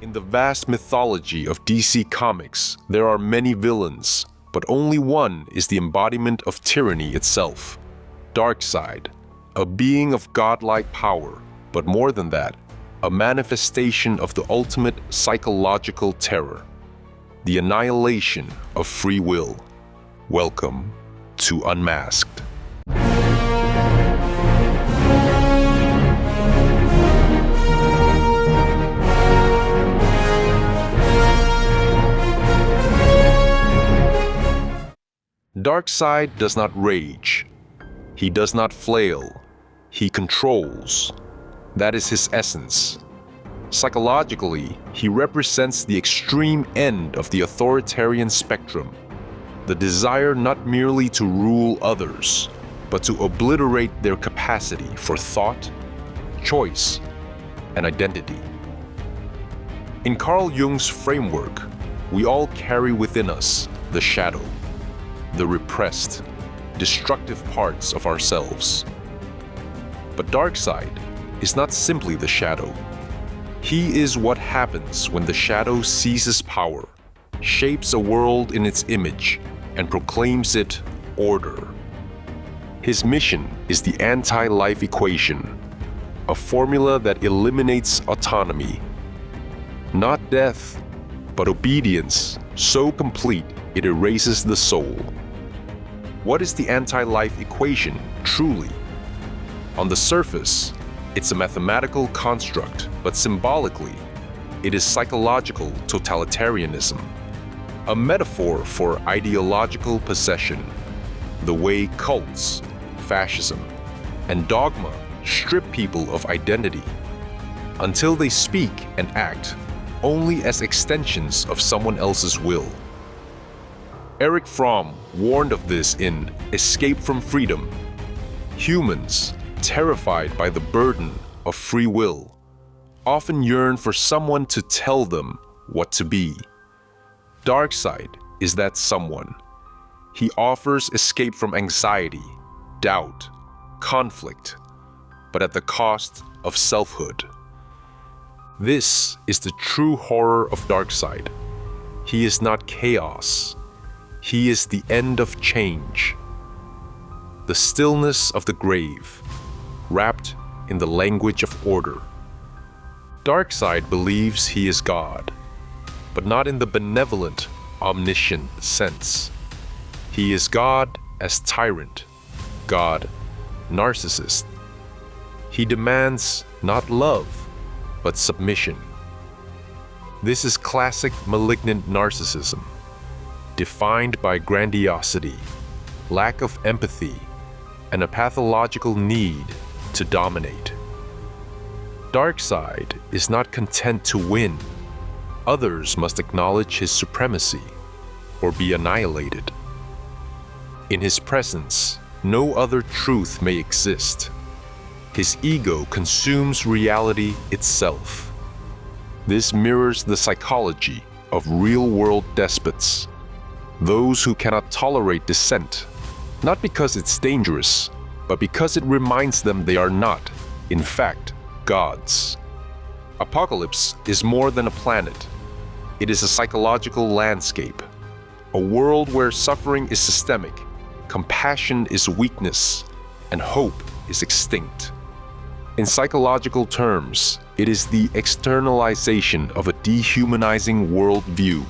In the vast mythology of DC Comics, there are many villains, but only one is the embodiment of tyranny itself. Darkseid, a being of godlike power, but more than that, a manifestation of the ultimate psychological terror, the annihilation of free will. Welcome to Unmasked. Darkseid does not rage. He does not flail. He controls. That is his essence. Psychologically, he represents the extreme end of the authoritarian spectrum, the desire not merely to rule others, but to obliterate their capacity for thought, choice, and identity. In Carl Jung's framework, we all carry within us the shadow, the repressed, destructive parts of ourselves. But Darkseid is not simply the shadow. He is what happens when the shadow seizes power, shapes a world in its image, and proclaims it order. His mission is the anti-life equation, a formula that eliminates autonomy. Not death, but obedience so complete it erases the soul. What is the anti-life equation, truly? On the surface, it's a mathematical construct, but symbolically, it is psychological totalitarianism, a metaphor for ideological possession, the way cults, fascism, and dogma strip people of identity until they speak and act only as extensions of someone else's will. Erich Fromm warned of this in Escape from Freedom. Humans, terrified by the burden of free will, often yearn for someone to tell them what to be. Darkseid is that someone. He offers escape from anxiety, doubt, conflict, but at the cost of selfhood. This is the true horror of Darkseid. He is not chaos. He is the end of change, the stillness of the grave, wrapped in the language of order. Darkseid believes he is God, but not in the benevolent, omniscient sense. He is God as tyrant, God narcissist. He demands not love, but submission. This is classic malignant narcissism, defined by grandiosity, lack of empathy, and a pathological need to dominate. Darkseid is not content to win. Others must acknowledge his supremacy or be annihilated. In his presence, no other truth may exist. His ego consumes reality itself. This mirrors the psychology of real-world despots, those who cannot tolerate dissent, not because it's dangerous, but because it reminds them they are not, in fact, gods. Apokolips is more than a planet. It is a psychological landscape, a world where suffering is systemic, compassion is weakness, and hope is extinct. In psychological terms, it is the externalization of a dehumanizing worldview,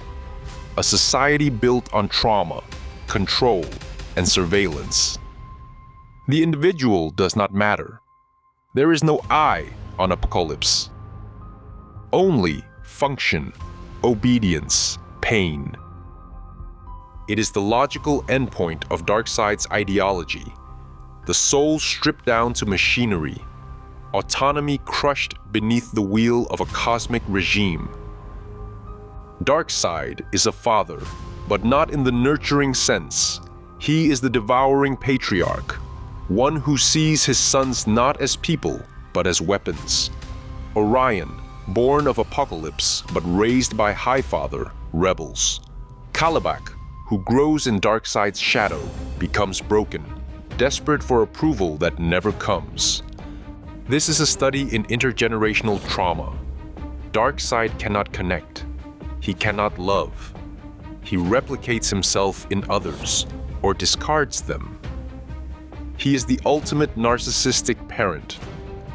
a society built on trauma, control, and surveillance. The individual does not matter. There is no I on Apokolips. Only function, obedience, pain. It is the logical endpoint of Darkseid's ideology, the soul stripped down to machinery, autonomy crushed beneath the wheel of a cosmic regime. Darkseid is a father, but not in the nurturing sense. He is the devouring patriarch, one who sees his sons not as people, but as weapons. Orion, born of Apokolips, but raised by Highfather, rebels. Kalibak, who grows in Darkseid's shadow, becomes broken, desperate for approval that never comes. This is a study in intergenerational trauma. Darkseid cannot connect. He cannot love. He replicates himself in others or discards them. He is the ultimate narcissistic parent,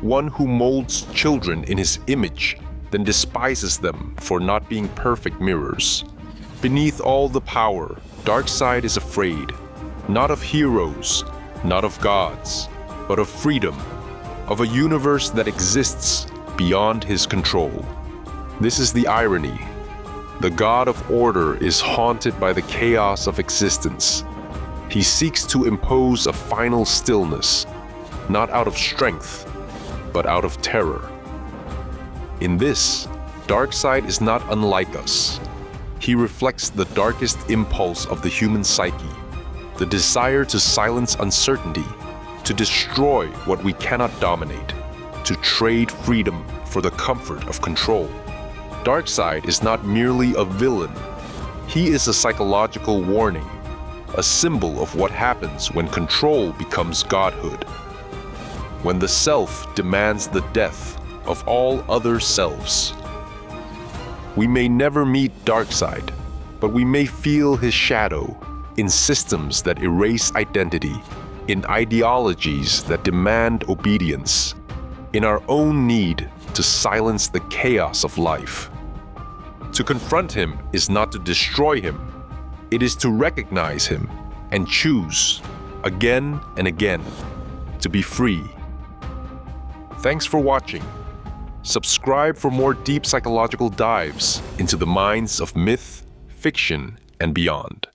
one who molds children in his image, then despises them for not being perfect mirrors. Beneath all the power, Darkseid is afraid, not of heroes, not of gods, but of freedom, of a universe that exists beyond his control. This is the irony. The god of order is haunted by the chaos of existence. He seeks to impose a final stillness, not out of strength, but out of terror. In this, Darkseid is not unlike us. He reflects the darkest impulse of the human psyche, the desire to silence uncertainty, to destroy what we cannot dominate, to trade freedom for the comfort of control. Darkseid is not merely a villain. He is a psychological warning, a symbol of what happens when control becomes godhood. When the self demands the death of all other selves. We may never meet Darkseid, but we may feel his shadow in systems that erase identity, in ideologies that demand obedience, in our own need to silence the chaos of life. To confront him is not to destroy him. It is to recognize him and choose, again and again, to be free. Thanks for watching. Subscribe for more deep psychological dives into the minds of myth, fiction, and beyond.